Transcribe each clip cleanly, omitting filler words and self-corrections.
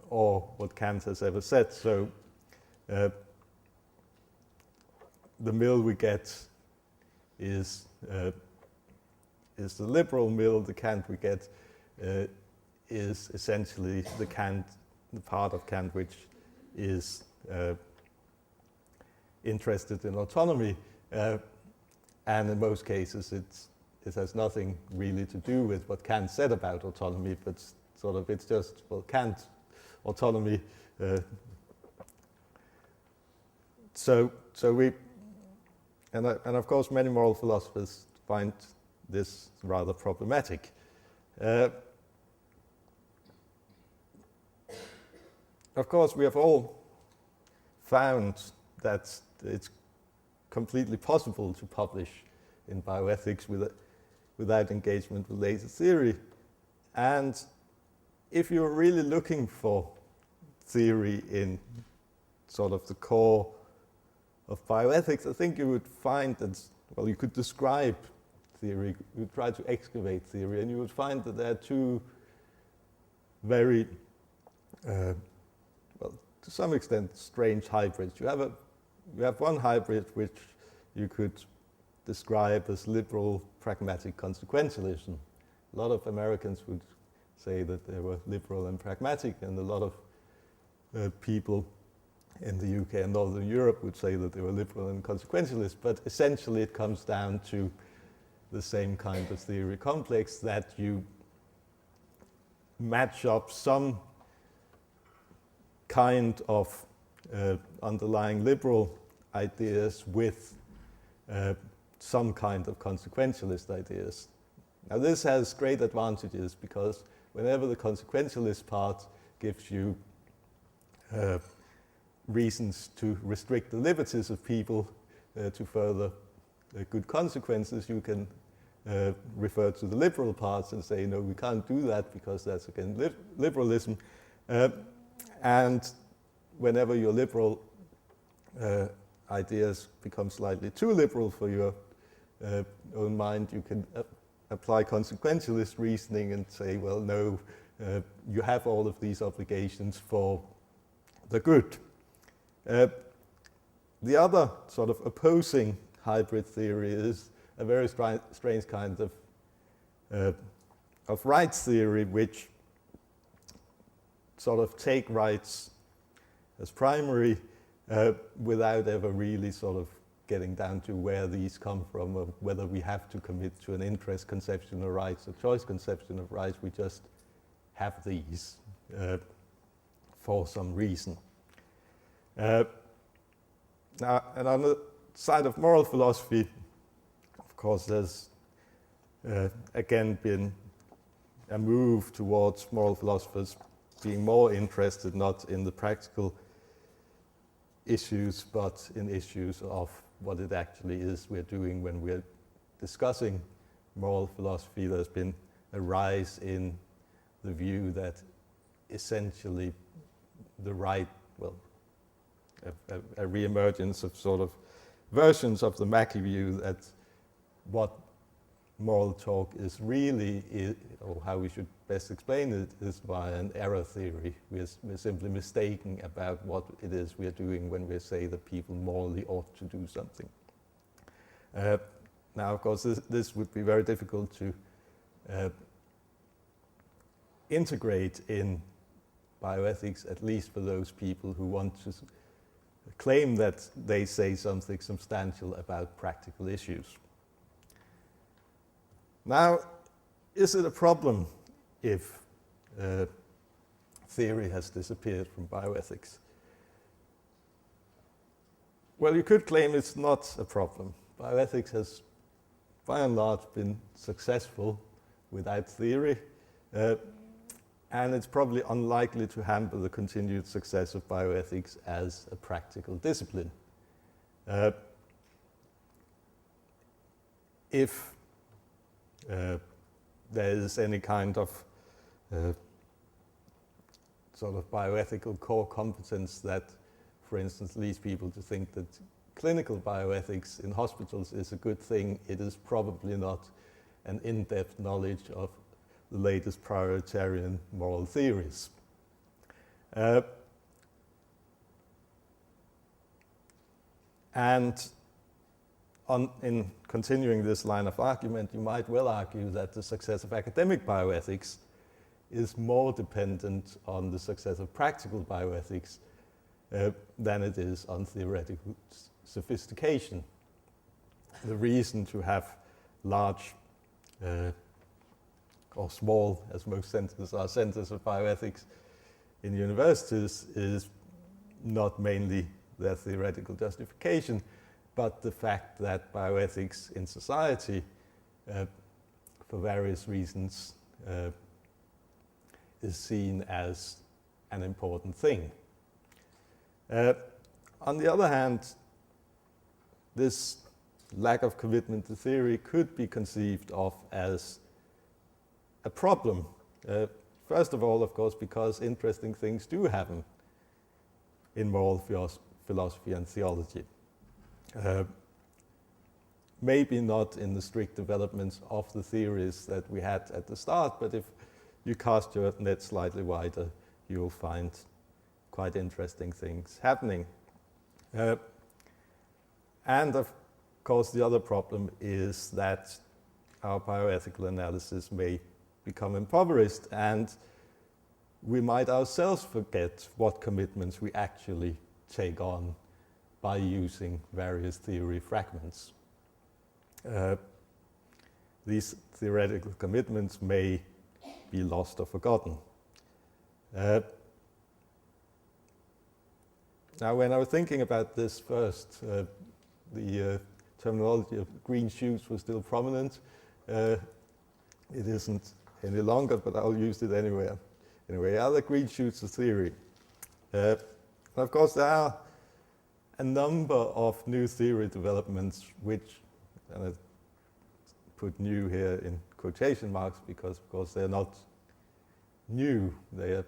or what Kant has ever said. So the mill we get is the liberal mill. The Kant we get is essentially the part of Kant which is interested in autonomy, and in most cases it has nothing really to do with what Kant said about autonomy, but sort of it's just, well, Kant, autonomy. So we, and of course many moral philosophers find this rather problematic. Of course, we have all found that it's completely possible to publish in bioethics without engagement with later theory. And if you're really looking for theory in sort of the core of bioethics, I think you would find that, well, you could describe theory, you would try to excavate theory, and you would find that there are two very, well, to some extent, strange hybrids. You have one hybrid which you could describe as liberal pragmatic consequentialism. A lot of Americans would say that they were liberal and pragmatic, and a lot of people in the UK and Northern Europe would say that they were liberal and consequentialist, but essentially it comes down to the same kind of theory complex, that you match up some kind of underlying liberal ideas with some kind of consequentialist ideas. Now this has great advantages, because whenever the consequentialist part gives you reasons to restrict the liberties of people to further good consequences, you can refer to the liberal parts and say, no, we can't do that because that's against liberalism. And whenever your liberal ideas become slightly too liberal for your own mind, you can apply consequentialist reasoning and say, well, no, you have all of these obligations for the good. The other sort of opposing hybrid theory is a very strange kind of rights theory, which sort of take rights as primary without ever really sort of getting down to where these come from, or whether we have to commit to an interest conception of rights or choice conception of rights. We just have these for some reason. Now, and on the side of moral philosophy, of course, there's again been a move towards moral philosophers being more interested not in the practical issues, but in issues of what it actually is we're doing when we're discussing moral philosophy. There's been a rise in the view that essentially the right, well, a re-emergence of sort of versions of the Mackey view, that what moral talk is really, or how we should best explain it, is by an error theory. We're simply mistaken about what it is we're doing when we say that people morally ought to do something. Now, of course, this would be very difficult to integrate in bioethics, at least for those people who want to claim that they say something substantial about practical issues. Now, is it a problem if theory has disappeared from bioethics? Well, you could claim it's not a problem. Bioethics has, by and large, been successful without theory, and it's probably unlikely to hamper the continued success of bioethics as a practical discipline. If there is any kind of sort of bioethical core competence that, for instance, leads people to think that clinical bioethics in hospitals is a good thing, it is probably not an in-depth knowledge of the latest prioritarian moral theories. And in continuing this line of argument, you might well argue that the success of academic bioethics is more dependent on the success of practical bioethics than it is on theoretical sophistication. The reason to have large or small, as most centers are, centers of bioethics in universities is not mainly their theoretical justification, but the fact that bioethics in society, for various reasons, is seen as an important thing. On the other hand, this lack of commitment to theory could be conceived of as a problem. First of all, of course, because interesting things do happen in moral philosophy and theology. Maybe not in the strict developments of the theories that we had at the start, but if you cast your net slightly wider, you'll find quite interesting things happening. And of course, the other problem is that our bioethical analysis may become impoverished, and we might ourselves forget what commitments we actually take on by using various theory fragments. These theoretical commitments may be lost or forgotten. Now, when I was thinking about this first, the terminology of green shoots was still prominent. It isn't any longer, but I'll use it anyway. Anyway, are the green shoots of theory? Of course, there are a number of new theory developments which, and I put new here in quotation marks because, of course, they're not new. They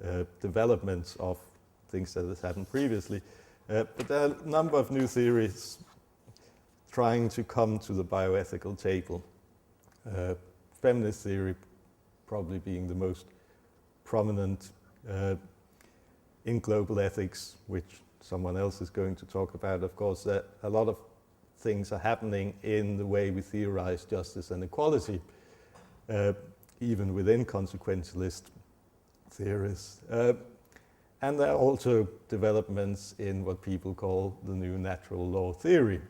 are developments of things that has happened previously. But there are a number of new theories trying to come to the bioethical table. Feminist theory probably being the most prominent in global ethics, which someone else is going to talk about. Of course, a lot of things are happening in the way we theorize justice and equality, even within consequentialist theories. And there are also developments in what people call the new natural law theory,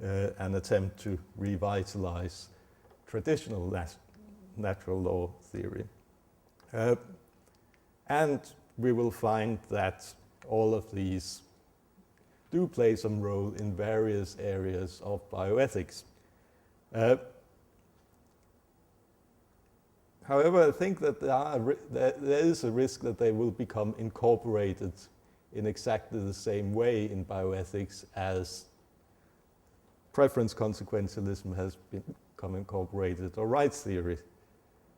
an attempt to revitalize traditional natural law theory. And we will find that all of these do play some role in various areas of bioethics. However, I think that there is a risk that they will become incorporated in exactly the same way in bioethics as preference consequentialism has become incorporated, or rights theory,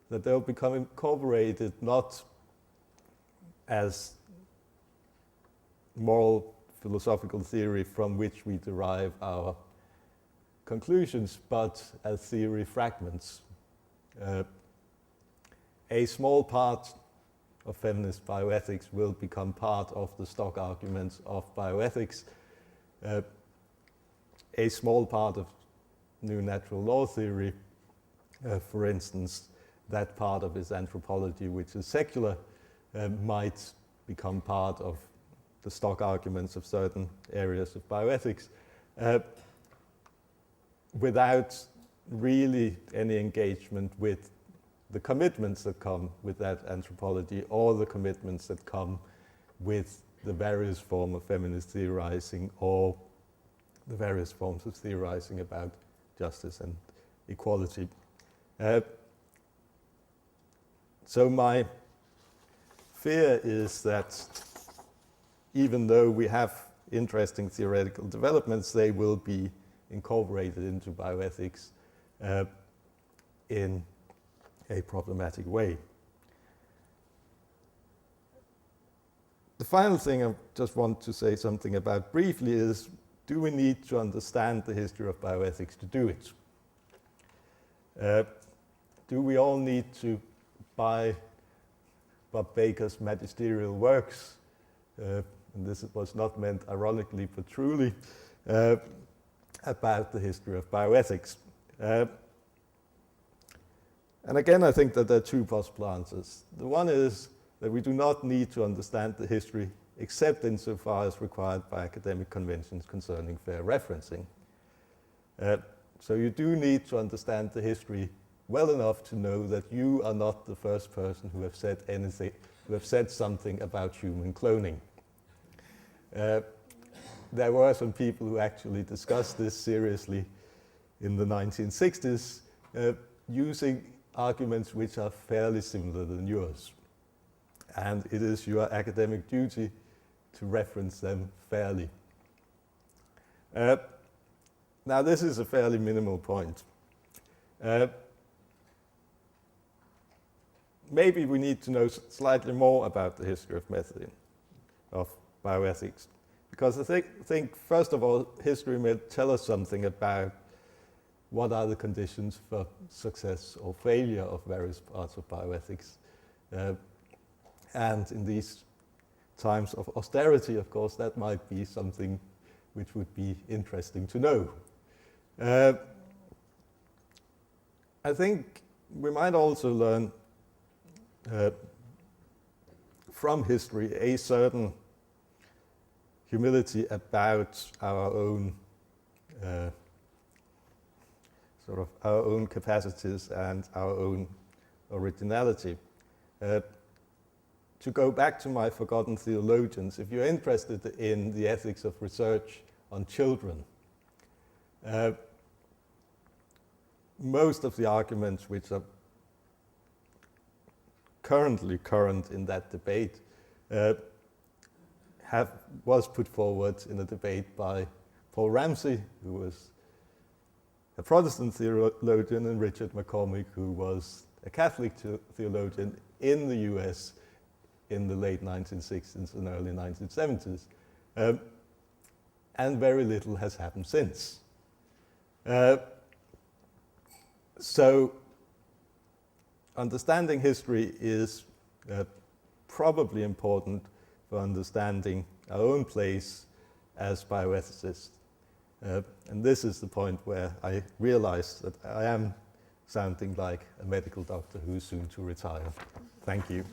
that they'll become incorporated not as moral philosophical theory from which we derive our conclusions, but as theory fragments. A small part of feminist bioethics will become part of the stock arguments of bioethics. A small part of new natural law theory, for instance, that part of its anthropology which is secular, might become part of the stock arguments of certain areas of bioethics, without really any engagement with the commitments that come with that anthropology, or the commitments that come with the various forms of feminist theorizing, or the various forms of theorizing about justice and equality. So my fear is that even though we have interesting theoretical developments, they will be incorporated into bioethics in a problematic way. The final thing I just want to say something about briefly is, do we need to understand the history of bioethics to do it? Do we all need to buy Bob Baker's magisterial works, and this was not meant ironically but truly, about the history of bioethics. And again, I think that there are two possible answers. The one is that we do not need to understand the history except insofar as required by academic conventions concerning fair referencing. So you do need to understand the history well enough to know that you are not the first person who have said anything, who have said something about human cloning. There were some people who actually discussed this seriously in the 1960s, using arguments which are fairly similar than yours. And it is your academic duty to reference them fairly. Now, this is a fairly minimal point. Maybe we need to know slightly more about the history of method of bioethics. Because I think, first of all, history may tell us something about what are the conditions for success or failure of various parts of bioethics. And in these times of austerity, of course, that might be something which would be interesting to know. I think we might also learn from history a certain humility about our own our own capacities and our own originality. To go back to my forgotten theologians, if you're interested in the ethics of research on children, most of the arguments which are currently current in that debate was put forward in a debate by Paul Ramsey, who was a Protestant theologian, and Richard McCormick, who was a Catholic theologian in the US in the late 1960s and early 1970s. And very little has happened since. So understanding history is probably important for understanding our own place as bioethicists. And this is the point where I realize that I am sounding like a medical doctor who's soon to retire. Thank you.